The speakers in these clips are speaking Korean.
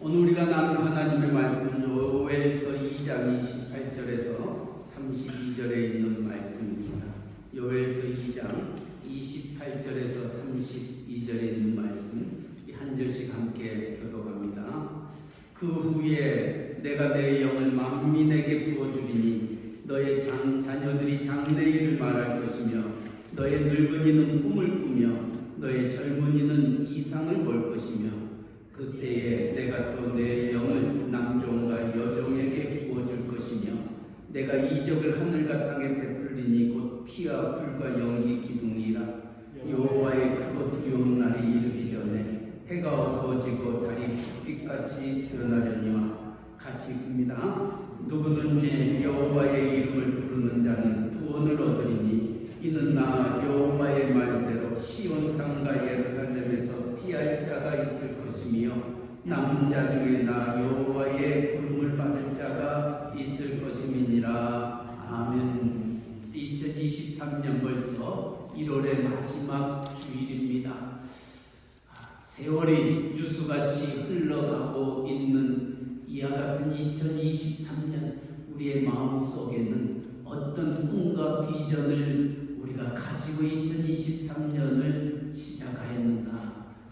오늘 우리가 나눌 하나님의 말씀은 요엘서 2장 28절에서 32절에 있는 말씀입니다. 요엘서 2장 28절에서 32절에 있는 말씀 한 절씩 함께 교독합니다. 그 후에 내가 내 영을 만민에게 부어주리니 너의 자녀들이 장래일을 말할 것이며 너의 늙은이는 꿈을 꾸며 너의 젊은이는 이상을 볼 것이며 그때에 내가 또 내 영을 남종과 여종에게 부어줄 것이며 내가 이적을 하늘과 땅에 베풀리니 곧 피와 불과 연기 기둥이라. 여호와의 크고 두려운 날이 이르기 전에 해가 어두워지고 달이 빛같이 드러나려니와 같이 있습니다. 누구든지 여호와의 이름을 부르는 자는 구원을 얻으리니 이는 나 여호와의 말대로 시온산과 예루살렘에서 피할 자가 있을 것이며 남은 자 중에 나 여호와의 부름을 받을 자가 있을 것임이니라. 아멘. 2023년 벌써 1월의 마지막 주일입니다. 세월이 유수같이 흘러가고 있는 이와 같은 2023년 우리의 마음속에는 어떤 꿈과 비전을 우리가 가지고 2023년을 시작하였는가?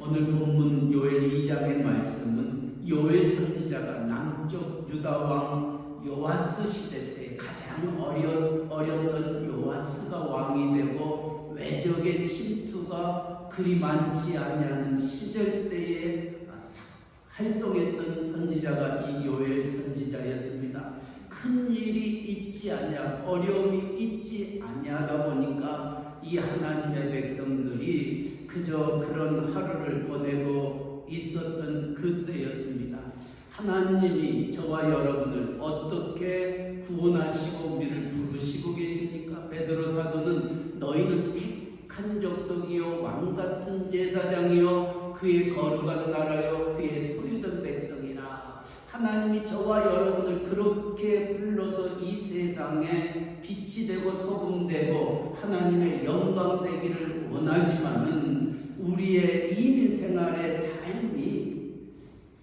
오늘 본문 요엘 2장의 말씀은 요엘 선지자가 남쪽 유다 왕 요아스 시대 때 가장 어렸던 요아스가 왕이 되고 외적의 침투가 그리 많지 아니하는 시절 때에 활동했던 선지자가 이 요엘 선지자였습니다. 큰 일이 있지 아니하, 어려움이 있지 아니하다 보니까 이 하나님의 백성들이 그저 그런 하루를 보내고 있었던 그때였습니다. 하나님이 저와 여러분을 어떻게 구원하시고 우리를 부르시고 계십니까? 베드로 사도는 너희는 택한 족속이요 왕같은 제사장이요 그의 거룩한 나라요 그의 소유된 백성이라. 하나님이 저와 여러분을 그렇게 불러서 이 세상에 빛이 되고 소금 되고 하나님의 영광 되기를 원하지만은 우리의 이민 생활의 삶이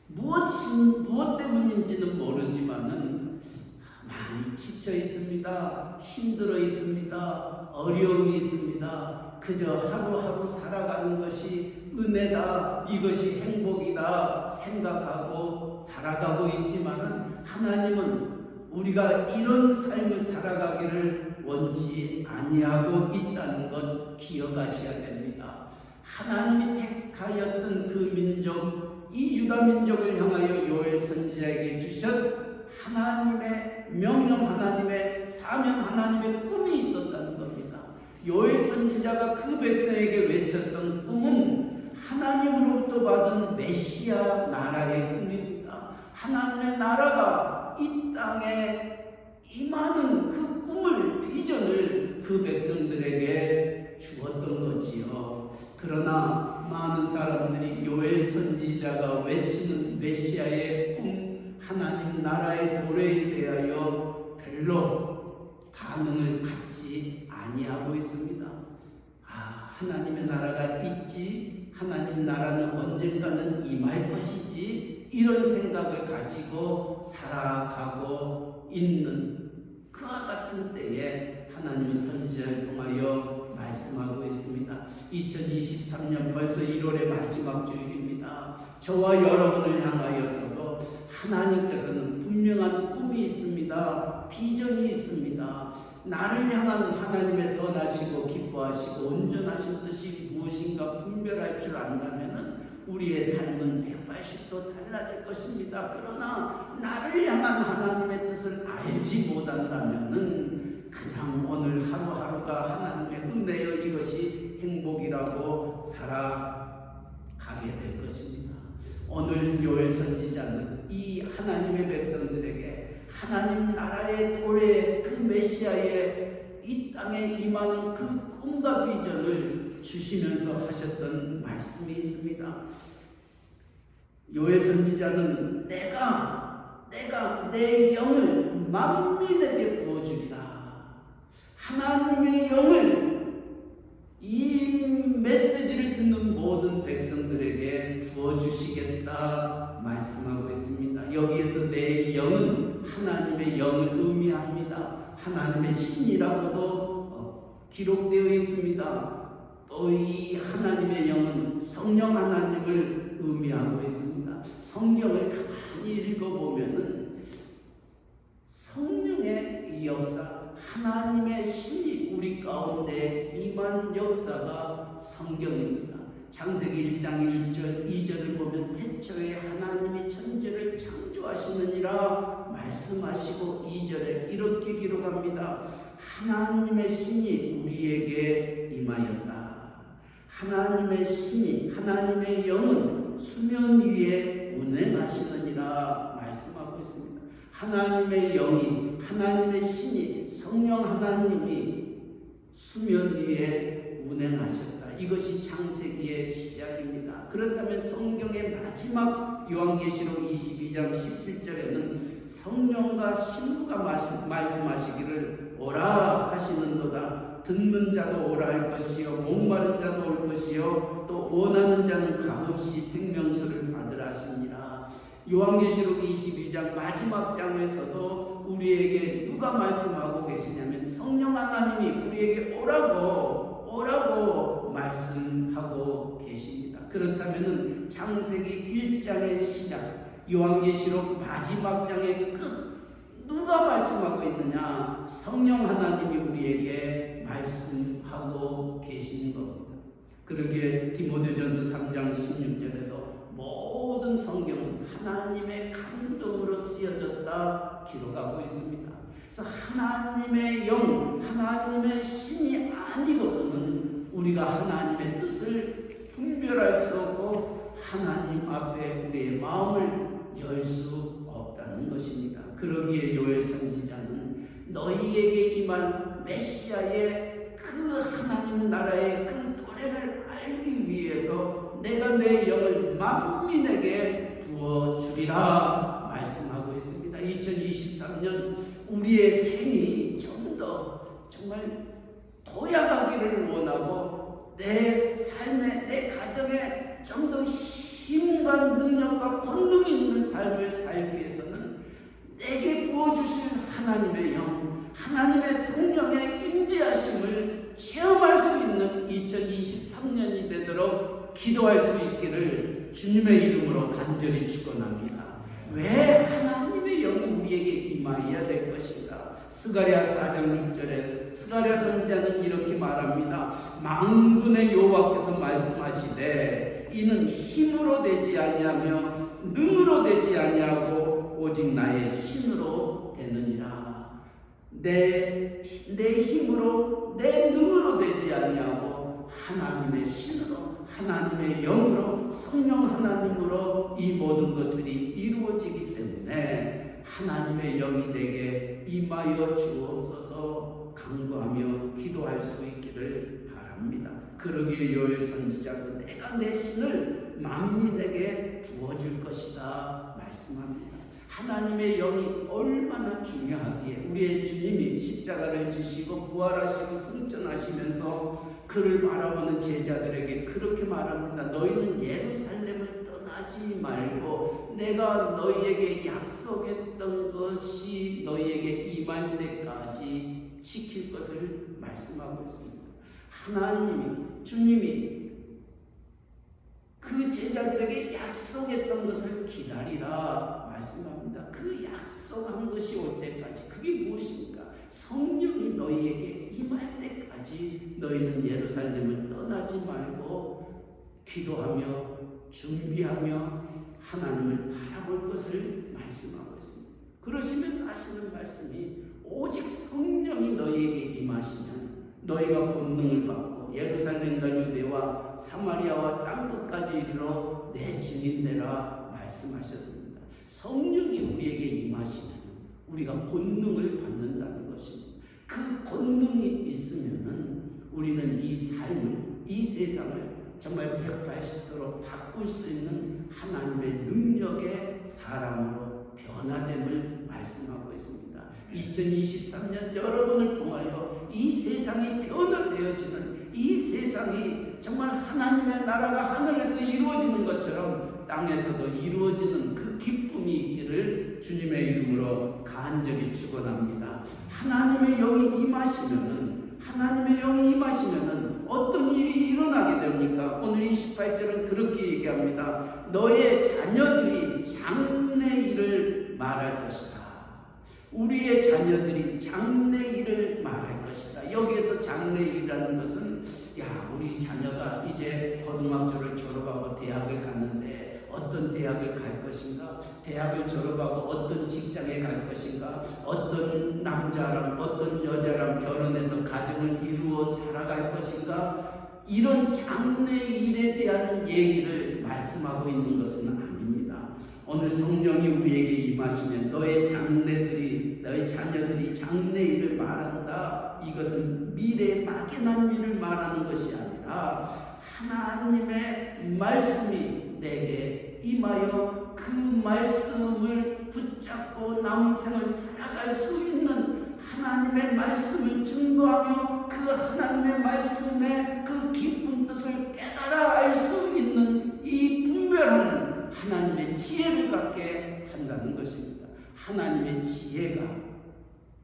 무엇 때문인지는 모르지만은 많이 지쳐 있습니다. 힘들어 있습니다. 어려움이 있습니다. 그저 하루하루 살아가는 것이 은혜다, 이것이 행복이다 생각하고 살아가고 있지만은 하나님은 우리가 이런 삶을 살아가기를 원치 아니하고 있다는 것 기억하셔야 됩니다. 하나님이 택하였던 그 민족, 이 유다 민족을 향하여 요엘 선지자에게 주셨 하나님의 명령, 하나님의 사명, 하나님의 꿈이 있었다는 겁니다. 요엘 선지자가 그 백성에게 외쳤던 꿈은 하나님으로부터 받은 메시아 나라의 꿈입니다. 하나님의 나라가 이 땅에 임하는 그 꿈을, 비전을 그 백성들에게 주었던 거지요. 그러나 많은 사람들이 요엘 선지자가 외치는 메시아의 꿈, 하나님 나라의 도래에 대하여 별로 반응을 갖지 아니하고 있습니다. 하나님의 나라가 있지, 하나님 나라는 언젠가는 임할 것이지, 이런 생각을 가지고 살아가고 있는 그와 같은 때에 하나님의 선지자를 통하여 말씀하고 있습니다. 2023년 벌써 1월의 마지막 주일입니다. 저와 여러분을 향하여서도 하나님께서는 분명한 꿈이 있습니다. 비전이 있습니다. 나를 향한 하나님의 선하시고 기뻐하시고 온전하신 뜻이 무엇인가 분별할 줄 안다면 우리의 삶은 180도 달라질 것입니다. 그러나 나를 향한 하나님의 뜻을 알지 못한다면 그냥 오늘 하루하루가 하나님의 은혜여 이것이 행복이라고 살아가게 될 것입니다. 오늘 요엘 선지자는 이 하나님의 백성들에게 하나님 나라의 도래, 그 메시아의 이 땅에 임하는 그 꿈과 비전을 주시면서 하셨던 말씀이 있습니다. 요엘 선지자는 내가 내 영을 만민에게 부어주리라. 하나님의 영을 이 메시지를 듣는 모든 백성들에게 부어주시겠다 말씀하고 있습니다. 여기에서 내 영은 하나님의 영을 의미합니다. 하나님의 신이라고도 기록되어 있습니다. 또 이 하나님의 영은 성령 하나님을 의미하고 있습니다. 성경을 가만히 읽어보면은 성령의 이 역사, 하나님의 신이 우리 가운데 임한 역사가 성경입니다. 창세기 1장 1절 2절을 보면 태초에 하나님이 천지를 창조하시느니라 말씀하시고 2절에 이렇게 기록합니다. 하나님의 신이 우리에게 임하였다. 하나님의 신이, 하나님의 영은 수면 위에 운행하시느니라 말씀하고 있습니다. 하나님의 영이, 하나님의 신이, 성령 하나님이 수면 위에 운행하셨다. 이것이 창세기의 시작입니다. 그렇다면 성경의 마지막 요한계시록 22장 17절에는 성령과 신부가 말씀하시기를 오라 하시는도다. 듣는 자도 오라 할 것이요 목마른 자도 올 것이요 또 원하는 자는 값없이 생명수를 받으라 하시니라. 요한계시록 22장 마지막 장에서도 우리에게 누가 말씀하고 계시냐면 성령 하나님이 우리에게 오라고 말씀하고 계십니다. 그렇다면 창세기 1장의 시작, 요한계시록 마지막 장의 끝, 누가 말씀하고 있느냐? 성령 하나님이 우리에게 말씀하고 계시는 겁니다. 그렇게 디모데전서 3장 16절에도 모든 성경은 하나님의 감동으로 쓰여졌다 기록하고 있습니다. 그래서 하나님의 영, 하나님의 신이 아니고서는 우리가 하나님의 뜻을 분별할 수 없고 하나님 앞에 우리의 마음을 열 수 없다는 것입니다. 그러기에 요엘 선지자는 너희에게 임할 메시아의 그 하나님 나라의 그 도래를 알기 위해서 내가 내 영을 만민에게 부어주리라 말씀하고 있습니다. 2023년 우리의 생이 좀 더 정말 도약하기를 원하고 내 삶에, 내 가정에 좀 더 힘과 능력과 권능이 있는 삶을 살기 위해서는 내게 부어주실 하나님의 영, 하나님의 성령의 임재하심을 체험할 수 있는 2023년이 되도록 기도할 수 있기를 주님의 이름으로 간절히 축원합니다. 왜 하나님의 영이 우리에게 임하여야 될 것인가? 스가랴 4장 6절에 스가랴 선지자는 이렇게 말합니다. 만군의 여호와께서 말씀하시되 이는 힘으로 되지 아니하며 능으로 되지 아니하고 오직 나의 신으로 되느니라. 내 힘으로 내 능으로 되지 아니하고 하나님의 신으로, 하나님의 영으로, 성령 하나님으로 이 모든 것들이 이루어지기 때문에 하나님의 영이 내게 임하여 주옵소서 간구하며 기도할 수 있기를 바랍니다. 그러기에 요엘 선지자도 내가 내 신을 만민에게 부어줄 것이다 말씀합니다. 하나님의 영이 얼마나 중요하기에 우리의 주님이 십자가를 지시고 부활하시고 승천하시면서 그를 바라보는 제자들에게 그렇게 말합니다. 너희는 예루살렘을 떠나지 말고 내가 너희에게 약속했던 것이 너희에게 임할 때까지 지킬 것을 말씀하고 있습니다. 하나님이, 주님이 그 제자들에게 약속했던 것을 기다리라 말씀합니다. 그 약속한 것이 올 때까지, 그게 무엇입니까? 성령이 너희에게 임할 때까지 너희는 예루살렘을 떠나지 말고 기도하며 준비하며 하나님을 바라볼 것을 말씀하고 있습니다. 그러시면서 하시는 말씀이 오직 성령이 너희에게 임하시면 너희가 본능을 받고 예루살렘과 유대와 사마리아와 땅끝까지 이르러 내 증인되라 말씀하셨습니다. 성령이 우리에게 임하시면 우리가 본능을 받는다는 것입니다. 그 본능이 있으면은 우리는 이 삶을, 이 세상을 정말 180도로 바꿀 수 있는 하나님의 능력의 사람으로 변화됨을 말씀하고 있습니다. 2023년 여러분을 통하여 이 세상이 변화되어지는, 이 세상이 정말 하나님의 나라가 하늘에서 이루어지는 것처럼 땅에서도 이루어지는 그 기쁨이 있기를 이렇게 축원합니다. 하나님의 영이 임하시면은 어떤 일이 일어나게 됩니까? 오늘 28절은 그렇게 얘기합니다. 너의 자녀들이 장래 일을 말할 것이다. 우리의 자녀들이 장래 일을 말할 것이다. 여기에서 장래 일이라는 것은 우리 자녀가 이제 고등학교를 졸업하고 대학을 가는데 어떤 대학을 갈 것인가? 대학을 졸업하고 어떤 직장에 갈 것인가? 어떤 남자랑 어떤 여자랑 결혼해서 가정을 이루어 살아갈 것인가? 이런 장래 일에 대한 얘기를 말씀하고 있는 것은 아닙니다. 오늘 성령이 우리에게 임하시면 너의 자녀들이 장래 일을 말한다. 이것은 미래의 막연한 일을 말하는 것이 아니라 하나님의 말씀이 내게 임하여 그 말씀을 붙잡고 남은 생을 살아갈 수 있는 하나님의 말씀을 증거하며 그 하나님의 말씀의 그 깊은 뜻을 깨달아 알 수 있는 이 분별한 하나님의 지혜를 갖게 한다는 것입니다. 하나님의 지혜가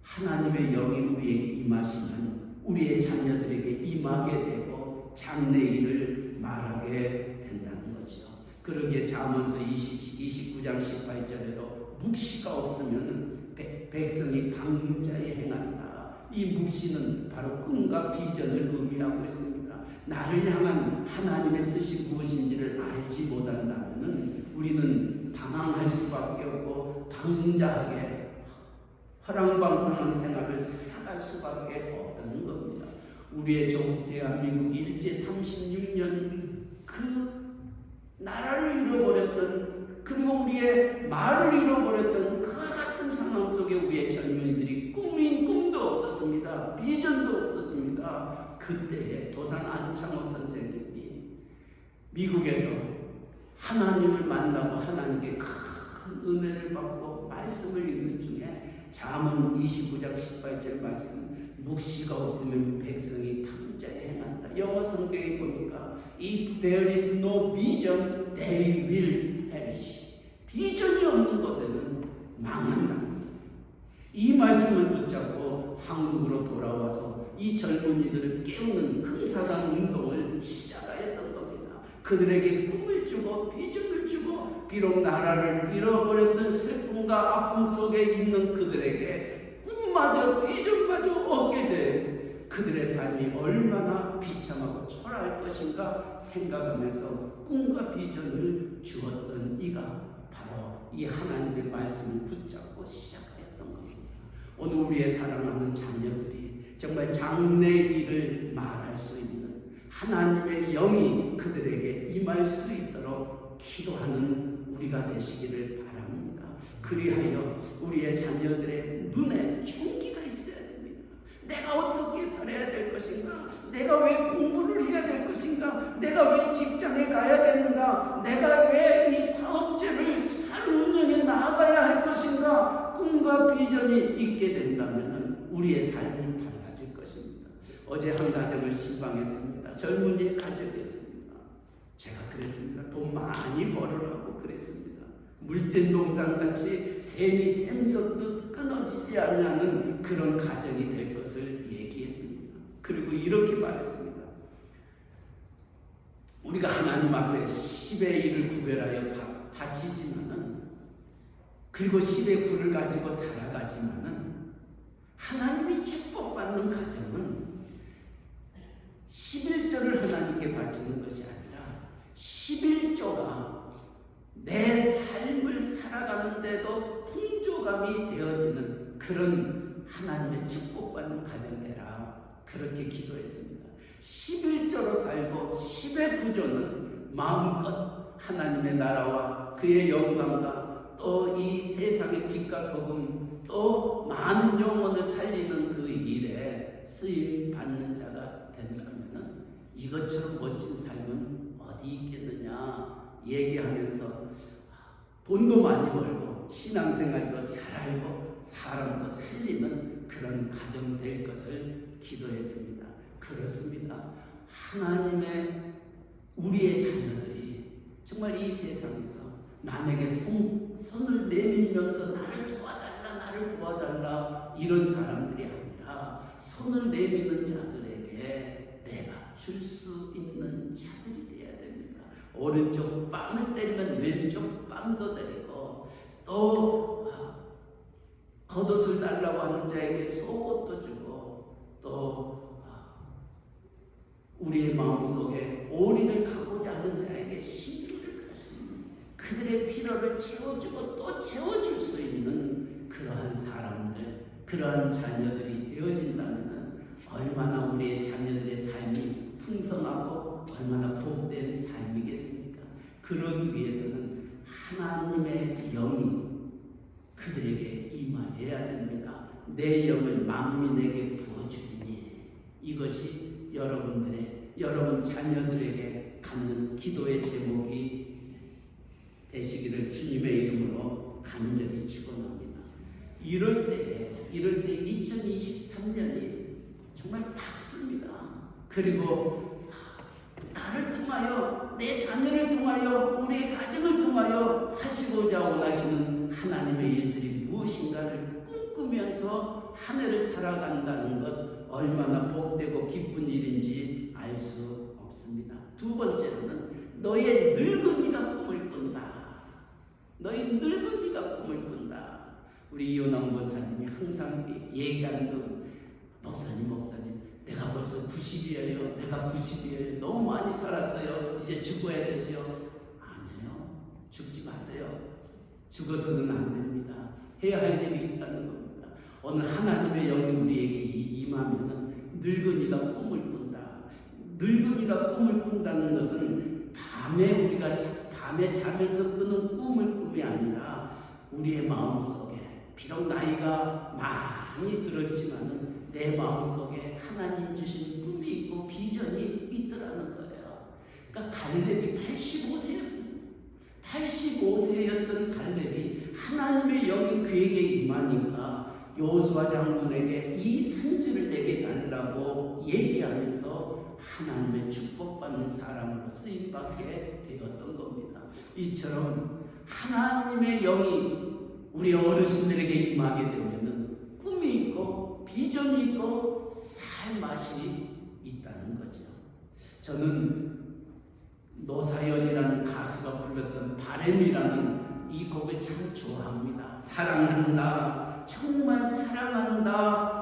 하나님의 영이 우리에게 임하시면 우리의 자녀들에게 임하게 되고 장래 일을 말하게 된다는 거죠. 그러기에 잠언서 29장 18절에도 묵시가 없으면 백성이 방자에 행한다. 이 묵시는 바로 꿈과 비전을 의미하고 있습니다. 나를 향한 하나님의 뜻이 무엇인지를 알지 못한다면 우리는 방황할 수밖에 없고 방자하게 허랑방탕한 생활을 살아갈 수밖에 없다는 겁니다. 우리의 조국 대한민국이 일제 36년 그 나라를 잃어버렸던 그리고 우리의 말을 잃어버렸던 그 같은 상황 속에 우리의 젊은이들이 꿈도 없었습니다. 비전도 없었습니다. 그때에 도산 안창호 선생님이 미국에서 하나님을 만나고 하나님께 큰 은혜를 받고 말씀을 읽는 중에 잠언 29장 18절 말씀 묵시가 없으면 백성이 방자에 행한다. 영어 성경에 보니까 If there is no vision, they will perish. 비전이 없는 것에는 망한다. 이 말씀을 붙잡고 한국으로 돌아와서 이 젊은이들을 깨우는 금사당 운동을 시작하였던 겁니다. 그들에게 꿈을 주고 비전을 주고 비록 나라를 잃어버렸던 슬픔과 아픔 속에 있는 그들에게 꿈마저 비전마저 얻게 돼 그들의 삶이 얼마나 비참하고 초라할 것인가 생각하면서 꿈과 비전을 주었던 이가 바로 이 하나님의 말씀을 붙잡고 시작하였던 겁니다. 오늘 우리의 사랑하는 자녀들이 정말 장래 일을 말할 수 있는 하나님의 영이 그들에게 임할 수 있도록 기도하는 우리가 되시기를 바랍니다. 그리하여 우리의 자녀들의 눈에 총기가 있어야 됩니다. 내가 어떻게 살아야 될 것인가? 내가 왜 공부를 해야 될 것인가? 내가 왜 직장에 가야 되는가? 내가 왜 이 사업체를 잘 운영해 나아가야 할 것인가? 꿈과 비전이 있게 된다면 우리의 삶이 달라질 것입니다. 어제 한 가정을 신방했습니다. 젊은이 가정이었습니다. 제가 그랬습니다. 돈 많이 벌으라고 그랬습니다. 물된 농산같이 샘이 샘솟듯 끊어지지 않는 그런 가정이 될 것을 얘기했습니다. 그리고 이렇게 말했습니다. 우리가 하나님 앞에 10의 1을 구별하여 바치지만은 그리고 10의 9를 가지고 살아가지만은 하나님이 축복받는 가정은 11조를 하나님께 바치는 것이 아니라 11조가 내 삶을 살아가는데도 풍조감이 되어지는 그런 하나님의 축복받는 가정 되라 그렇게 기도했습니다. 11조로 살고 10의 9조는 마음껏 하나님의 나라와 그의 영광과 또 이 세상의 빛과 소금 또 많은 영혼을 살리는 그 일에 쓰임 받는 자가 된다면 이것처럼 멋진 삶은 어디 있겠느냐 얘기하면서 돈도 많이 벌고 신앙생활도 잘 알고 사람도 살리는 그런 가정 될 것을 기도했습니다. 그렇습니다. 하나님의 우리의 자녀들이 정말 이 세상에서 남에게 손을 내밀면서 나를 도와달라 나를 도와달라 이런 사람들이 아니라 손을 내미는 자들에게 내가 줄 수 있는 자들이 되어야 됩니다. 오른쪽 빵을 때리면 왼쪽 빵도 때리고, 또 겉옷을 달라고 하는 자에게 속옷도 주고, 또 우리의 마음속에 오리를 가고자 하는 자에게 신비를 갈 수 있는, 그들의 필요를 채워주고 또 채워줄 수 있는 그러한 사람들, 그러한 자녀들이 되어진다면 얼마나 우리의 자녀들의 삶이 풍성하고 얼마나 복된 삶이겠습니까? 그러기 위해서는 하나님의 영이 그들에게 임하여야 됩니다. 내 영을 만민에게 부어주리니, 이것이 여러분 자녀들에게 갖는 기도의 제목이 되시기를 주님의 이름으로 간절히 축원합니다. 이럴 때 2023년이 정말 밝습니다. 그리고 나를 통하여, 내 자녀를 통하여, 우리의 가정을 통하여 하시고자 원하시는 하나님의 일들이 무엇인가를 꿈꾸면서 한 해를 살아간다는 것, 얼마나 복되고 기쁜 일인지 알 수 없습니다. 두 번째로는 너의 늙은이가 꿈을 꾼다. 너희 늙은이가 꿈을 꾼다. 우리 이혼한 권사님이 항상 얘기하는 거, 목사님, 내가 벌써 90이에요. 내가 90이에요. 너무 많이 살았어요. 이제 죽어야 되죠. 아니에요. 죽지 마세요. 죽어서는 안 됩니다. 해야 할 일이 있다는 겁니다. 오늘 하나님의 영이 우리에게 임하면 늙은이가 꿈을 꾼다. 늙은이가 꿈을 꾼다는 것은 밤에 자면서 꾸는 꿈을 꿈이 아니라 우리의 마음속에, 비록 나이가 많이 들었지만은 내 마음속에 하나님 주신 꿈이 있고 비전이 있더라는 거예요. 그러니까 갈렙이 85세였습니다. 85세였던 갈렙이 하나님의 영이 그에게 임하니까 여호수아 장군에게 이 산지를 내게 달라고 얘기하면서 하나님의 축복받는 사람으로 쓰임받게 되었던 겁니다. 이처럼 하나님의 영이 우리 어르신들에게 임하게 되면 꿈이 있고 비전이 있고 살맛이 있다는 거죠. 저는 노사연이라는 가수가 불렀던 바램이라는 이 곡을 참 좋아합니다. 사랑한다, 정말 사랑한다.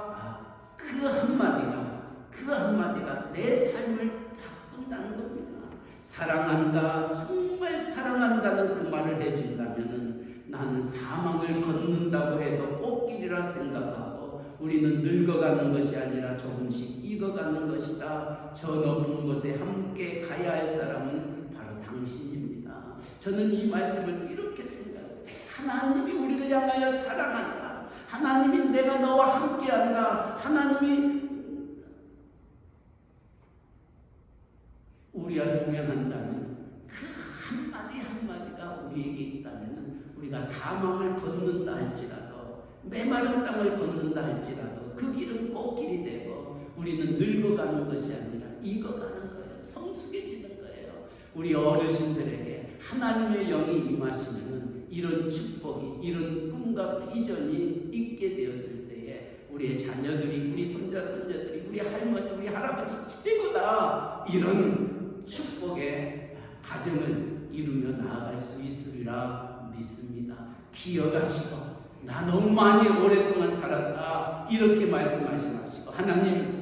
그 한마디가 내 삶을 바꾼다는 겁니다. 사랑한다, 정말 사랑한다는 그 말을 해준다면 나는 사망을 걷는다고 해도 꽃길이라 생각하고, 우리는 늙어가는 것이 아니라 조금씩 익어가는 것이다. 저 높은 곳에 함께 가야 할 사람은 바로 당신입니다. 저는 이 말씀을 이렇게 생각해요. 하나님이 우리를 향하여 사랑한다. 하나님이 내가 너와 함께한다. 하나님이 우리와 동행한다는 그 한마디가 우리에게 있다면 우리가 사망을 걷는다 할지라도, 메마른 땅을 걷는다 할지라도 그 길은 꽃길이 되고 우리는 늙어가는 것이 아니라 익어가는 거예요. 성숙해지는 거예요. 우리 어르신들에게 하나님의 영이 임하시면 이런 축복이, 이런 꿈과 비전이 있게 되었을 때에 우리의 자녀들이, 우리 손자 손녀들이, 우리 할머니, 우리 할아버지 최고다, 이런 축복의 가정을 이루며 나아갈 수 있으리라 믿습니다. 기억하시고, 나 너무 많이 오랫동안 살았다 이렇게 말씀하지 마시고, 하나님,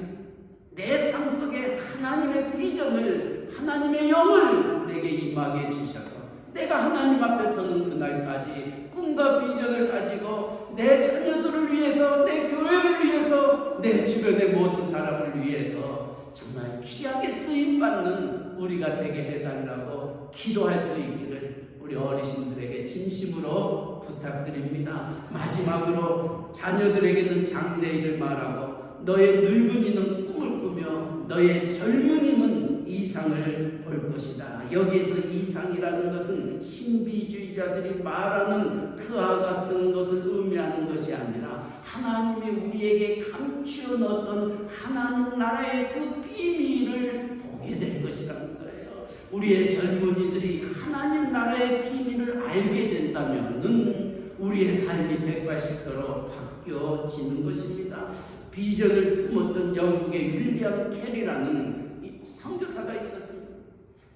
내 삶 속에 하나님의 비전을, 하나님의 영을 내게 임하게 주셔서 내가 하나님 앞에 서는 그날까지 꿈과 비전을 가지고 내 자녀들을 위해서, 내 교회를 위해서, 내 주변의 모든 사람을 위해서 정말 귀하게 쓰임받는 우리가 되게 해달라고 기도할 수 있기를 우리 어르신들에게 진심으로 부탁드립니다. 마지막으로 자녀들에게는 장래일을 말하고, 너의 늙은이는 꿈을 꾸며 너의 젊은이는 이상을 볼 것이다. 여기에서 이상이라는 것은 신비주의자들이 말하는 그와 같은 것을 의미하는 것이 아니라 하나님이 우리에게 감추어 넣었던 하나님 나라의 그 비밀을 보게 될 것이라는 거예요. 우리의 젊은이들이 하나님 나라의 비밀을 알게 된다면은 우리의 삶이 180도로 바뀌어지는 것입니다. 비전을 품었던 영국의 윌리엄 캐리라는 선교사가 있었습니다.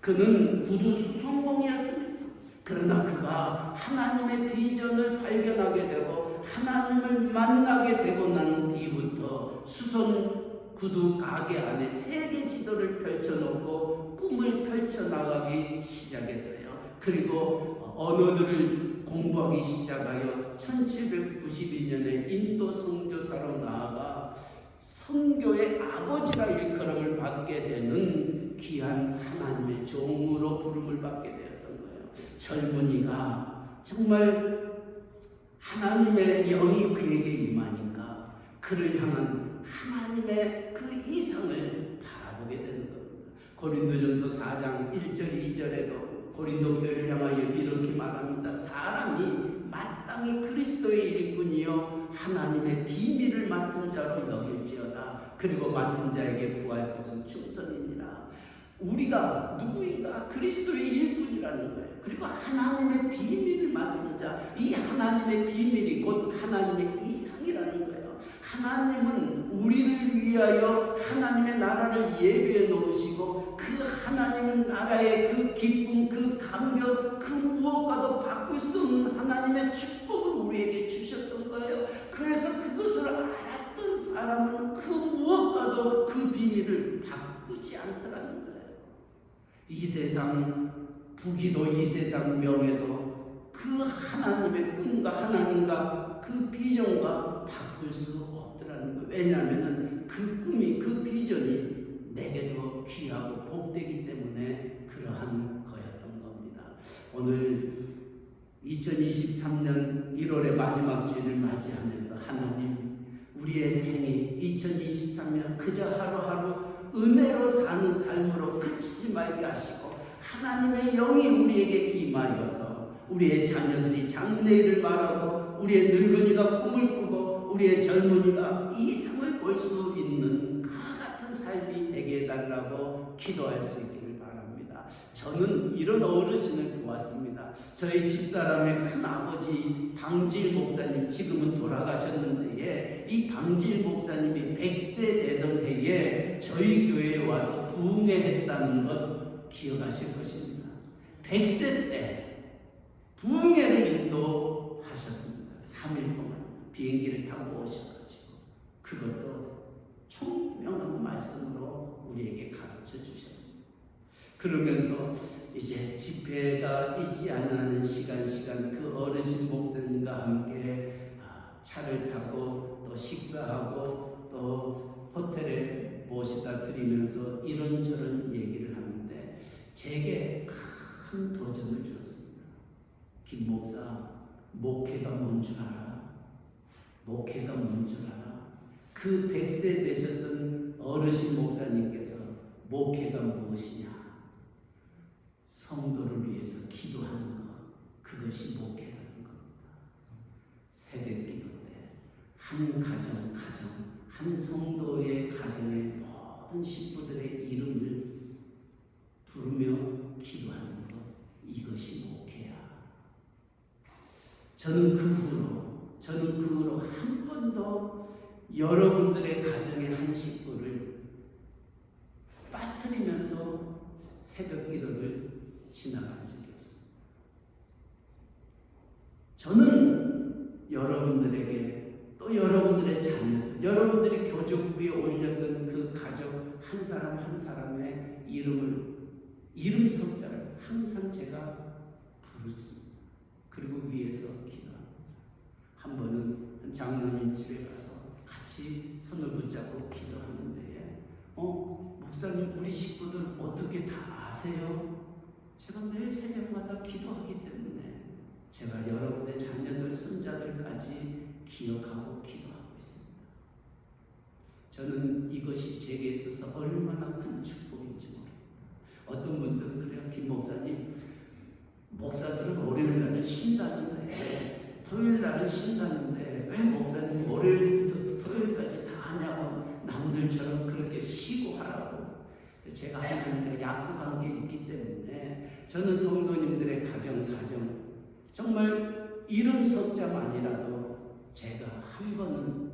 그는 구두 수송공이었습니다. 그러나 그가 하나님의 비전을 발견하게 되고 하나님을 만나게 되고 난 뒤부터 수선 구두 가게 안에 세계 지도를 펼쳐놓고 꿈을 펼쳐나가기 시작했어요. 그리고 언어들을 공부하기 시작하여 1792년에 인도 선교사로 나아가 선교의 아버지라 일컬음을 받게 되는 귀한 하나님의 종으로 부름을 받게 되었던 거예요. 젊은이가 정말 하나님의 영이 그에게 임하니까 그를 향한 하나님의 그 이상을 바라보게 되는 겁니다. 고린도전서 4장 1절 2절에도 고린도 교회를 향하여 이렇게 말합니다. 사람이 마땅히 그리스도의 일꾼이요 하나님의 비밀을 맡은 자로 여길지어다. 그리고 맡은 자에게 구할 것은 충성이니라. 우리가 누구인가? 그리스도의 일꾼이라는 거예요. 그리고 하나님의 비밀을 맡은 자, 이 하나님의 비밀이 곧 하나님의 이상이라는 거예요. 하나님은 우리를 위하여 하나님의 나라를 예비해 놓으시고 그 하나님 나라의 그 기쁨, 그 감격, 그 무엇과도 바꿀 수 없는 하나님의 축복을 우리에게 주셨던 거예요. 그래서 그것을 알았던 사람은 그 무엇과도 그 비밀을 바꾸지 않더라는 거예요. 이 세상 부귀도 이 세상 명예도 그 하나님의 꿈과 하나님과 그 비전과 바꿀 수 없더라는 거예요. 왜냐하면 그 꿈이 그 비전이 내게 더 귀하고 복되기 때문에 그러한 거였던 겁니다. 오늘 2023년 1월의 마지막 주일을 맞이하면서 하나님 우리의 생이 2023년 그저 하루하루 은혜로 사는 삶으로 그치지 말게 하시고 하나님의 영이 우리에게 임하여서 우리의 자녀들이 장래일을 말하고 우리의 늙은이가 꿈을 꾸고 우리의 젊은이가 이상을 볼 수 있는 그 같은 삶이 되게 해달라고 기도할 수 있기를 바랍니다. 저는 이런 어르신을 보았습니다. 저희 집사람의 큰아버지 방질 목사님 지금은 돌아가셨는데 이 방질 목사님이 100세 되던 해에 저희 교회에 와서 부흥회했다는 것 기억하실 것입니다. 100세 때 부흥회를 인도하셨습니다. 3일 동안 비행기를 타고 오셔가지고 그것도 총명한 말씀으로 우리에게 가르쳐 주셨습니다. 그러면서 이제 집회가 있지 않은 시간 그 어르신 목사님과 함께 차를 타고 또 식사하고 또 호텔에 모시다 드리면서 이런저런 얘기를 하는데 제게 큰 도전을 주었습니다. 김 목사, 목회가 뭔 줄 알아? 목회가 뭔 줄 알아? 그 100세 되셨던 어르신 목사님께서 목회가 무엇이냐? 성도를 위해서 기도하는 것, 그것이 목회라는 겁니다. 새벽 기도 때 한 가정, 한 성도의 가정의 모든 식구들의 이름을 부르며 기도하는 것, 이것이 목회야. 저는 그 후로 한 번도 여러분들의 가정의 한 식구를 빠뜨리면서 새벽 기도를 지나간 적이 없습니다. 저는 여러분들에게 또 여러분들의 자녀들, 여러분들이 교족부에 올렸던 그 가족 한 사람 한 사람의 이름 석자를 항상 제가 부르습니다. 그리고 위에서 기도합니다. 한 번은 장로님 집에 가서 같이 손을 붙잡고 기도하는데 목사님 우리 식구들 어떻게 다 아세요? 제가 매일 새벽마다 기도하기 때문에 제가 여러분의 자녀들, 손자들까지 기억하고 기도하고 있습니다. 저는 이것이 제게 있어서 얼마나 큰 축복인지 모릅니다. 어떤 분들은 그래요. 김 목사님, 목사들은 월요일 날은 쉰다는데 토요일 날은 쉰다는데 왜 목사님 월요일부터 토요일까지 다 하냐고 남들처럼 그렇게 쉬고 하라고. 제가 하나님과 약속한 게 있기 때문에 저는 성도님들의 가정 정말 이름 석자만이라도 제가 한 번은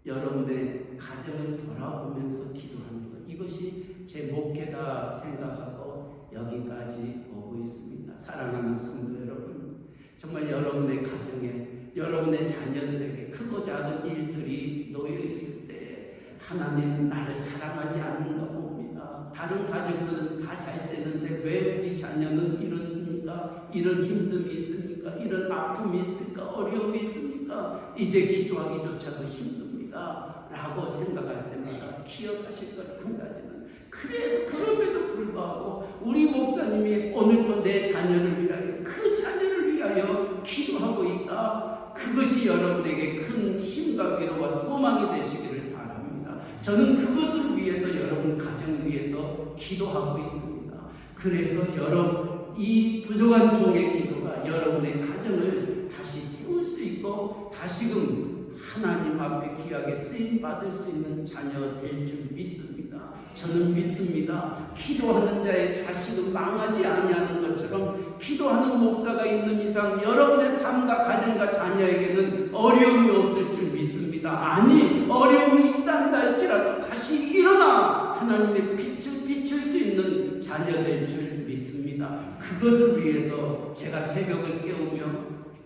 여러분의 가정을 돌아보면서 기도하는 것, 이것이 제 목회다 생각하고 여기까지 오고 있습니다. 사랑하는 성도 여러분, 정말 여러분의 가정에, 여러분의 자녀들에게 크고 작은 일들이 놓여 있을 때 하나님 나를 사랑하지 않는가 봅니다. 다른 가정들은 다 잘 되는데 왜 우리 자녀는 이렇습니까? 이런 힘듦이 있습니까? 이런 아픔이 있습니까? 어려움이 있습니까? 이제 기도하기조차도 힘듭니다 라고 생각할 때마다 기억하실 것 한 가지는, 그럼에도 불구하고 우리 목사님이 오늘도 내 자녀를 위하여, 그 자녀를 위하여 기도하고 있다. 그것이 여러분에게 큰 힘과 위로와 소망이 되시기를 바랍니다. 저는 그것을 위해서, 여러분 가정을 위해서 기도하고 있습니다. 그래서 여러분, 이 부족한 종의 기도가 여러분의 가정을 다시 세울 수 있고 다시금 하나님 앞에 귀하게 쓰임 받을 수 있는 자녀 될 줄 믿습니다. 저는 믿습니다. 기도하는 자의 자식은 망하지 아니하는 것처럼 기도하는 목사가 있는 이상 여러분의 삶과 가정과 자녀에게는 어려움이 없을 줄 믿습니다. 아니, 어려움이 있단다 할지라도 다시 일어나 하나님의 빛을 비출 수 있는 자녀 될 줄 믿습니다. 그것을 위해서 제가 새벽을 깨우며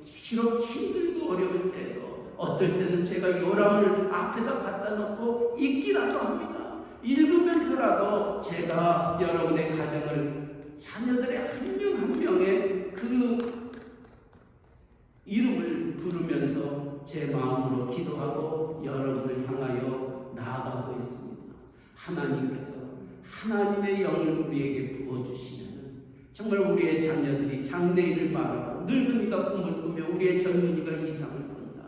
비록 힘들고 어려울 때도 어떨 때는 제가 요람을 앞에다 갖다 놓고 읽기라도 합니다. 읽으면서라도 제가 여러분의 가정을, 자녀들의 한 명 한 명의 그 이름을 부르면서 제 마음으로 기도하고 여러분을 향하여 나아가고 있습니다. 하나님께서 하나님의 영을 우리에게 부어주시면 정말 우리의 자녀들이 장래일을 말하고 늙은이가 꿈을 꾸며 우리의 젊은이가 이상을 본다.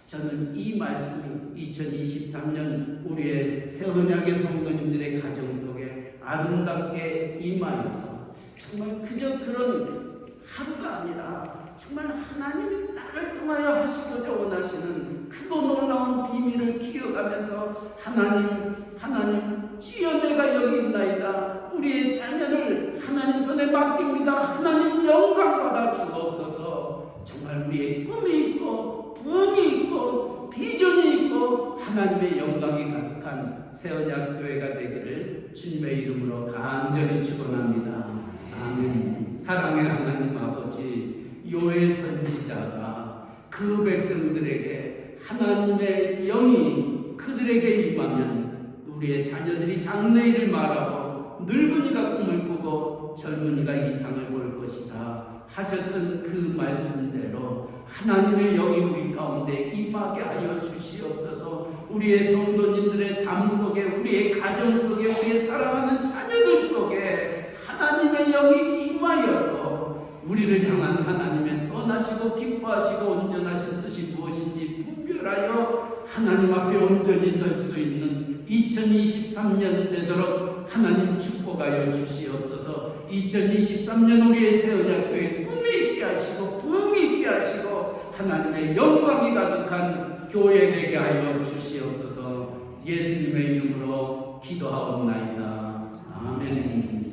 저는 이 말씀이 2023년 우리의 새 언약의 성도님들의 가정 속에 아름답게 임하여서 정말 그저 그런 하루가 아니라 정말 하나님이 나를 통하여 하시고자 원하시는 크고 놀라운 비밀을 기억하면서 하나님 주여 내가 여기 있나이다. 우리의 자녀를 하나님 손에 맡깁니다. 하나님 영광 받아 주옵소서. 정말 우리의 꿈이 있고 부흥이 있고 비전이 있고 하나님의 영광이 가득한 새언약 교회가 되기를 주님의 이름으로 간절히 축원합니다. 아멘. 사랑의 하나님 아버지, 요엘 선지자가 그 백성들에게 하나님의 영이 그들에게 임하면 우리의 자녀들이 장래일을 말하고 늙은이가 꿈을 꾸고 젊은이가 이상을 볼 것이다 하셨던 그 말씀대로 하나님의 영이 우리 가운데 임하게 하여 주시옵소서. 우리의 성도님들의 삶 속에, 우리의 가정 속에, 우리의 사랑하는 자녀들 속에 하나님의 영이 임하여서 우리를 향한 하나님의 선하시고 기뻐하시고 온전하신 뜻이 무엇인지 분별하여 하나님 앞에 온전히 설 수 있는 2023년 되도록 하나님 축복하여 주시옵소서. 2023년 우리의 새언약교회 꿈이 있게 하시고 부흥이 있게 하시고 하나님의 영광이 가득한 교회 되게 하여 주시옵소서. 예수님의 이름으로 기도하옵나이다. 아멘.